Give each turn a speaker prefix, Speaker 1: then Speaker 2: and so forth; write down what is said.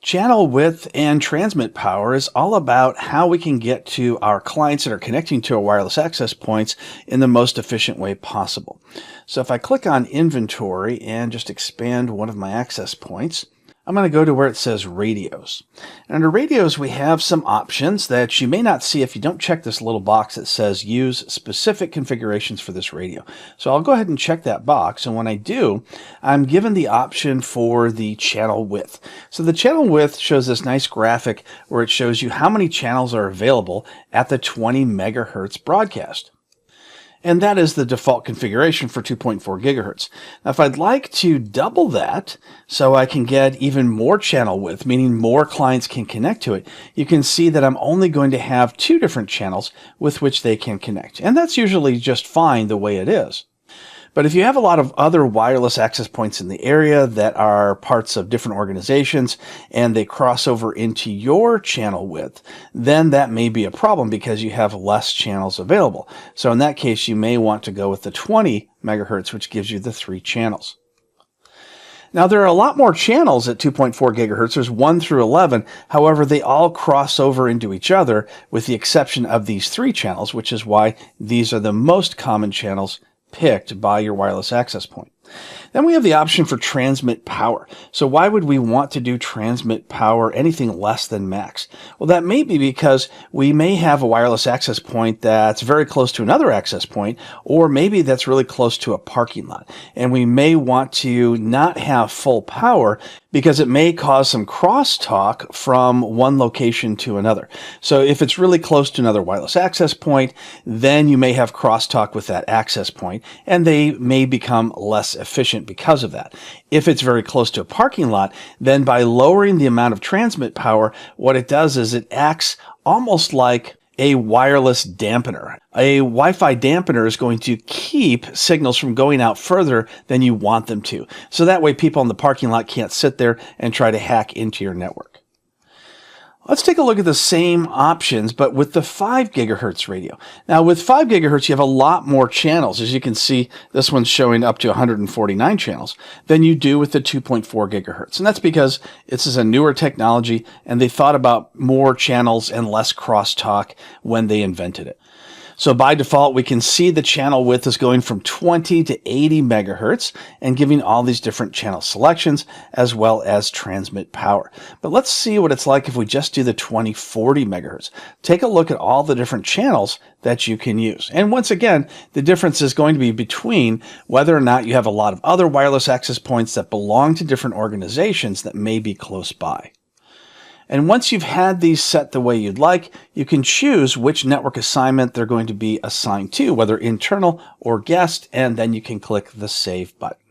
Speaker 1: Channel width and transmit power is all about how we can get to our clients that are connecting to our wireless access points in the most efficient way possible. So if I click on inventory and just expand one of my access points, I'm going to go to where it says radios. And under radios, we have some options that you may not see if you don't check this little box that says use specific configurations for this radio. So I'll go ahead and check that box. And when I do, I'm given the option for the channel width. So the channel width shows this nice graphic where it shows you how many channels are available at the 20 megahertz broadcast. And that is the default configuration for 2.4 gigahertz. Now, if I'd like to double that so I can get even more channel width, meaning more clients can connect to it, you can see that I'm only going to have 2 different channels with which they can connect. And that's usually just fine the way it is. But if you have a lot of other wireless access points in the area that are parts of different organizations and they cross over into your channel width, then that may be a problem because you have less channels available. So in that case, you may want to go with the 20 megahertz, which gives you the 3 channels. Now, there are a lot more channels at 2.4 gigahertz. There's 1 through 11. However, they all cross over into each other with the exception of these 3 channels, which is why these are the most common channels picked by your wireless access point. Then we have the option for transmit power. So why would we want to do transmit power anything less than max? Well, that may be because we may have a wireless access point that's very close to another access point, or maybe that's really close to a parking lot. And we may want to not have full power because it may cause some crosstalk from one location to another. So if it's really close to another wireless access point, then you may have crosstalk with that access point, and they may become less efficient because of that. If it's very close to a parking lot, then by lowering the amount of transmit power, what it does is it acts almost like a wireless dampener. A Wi-Fi dampener is going to keep signals from going out further than you want them to. So that way people in the parking lot can't sit there and try to hack into your network. Let's take a look at the same options, but with the 5 gigahertz radio. Now, with 5 gigahertz, you have a lot more channels. As you can see, this one's showing up to 149 channels than you do with the 2.4 gigahertz. And that's because this is a newer technology, and they thought about more channels and less crosstalk when they invented it. So by default, we can see the channel width is going from 20 to 80 megahertz and giving all these different channel selections as well as transmit power. But let's see what it's like if we just do the 2040 megahertz. Take a look at all the different channels that you can use. And once again, the difference is going to be between whether or not you have a lot of other wireless access points that belong to different organizations that may be close by. And once you've had these set the way you'd like, you can choose which network assignment they're going to be assigned to, whether internal or guest, and then you can click the Save button.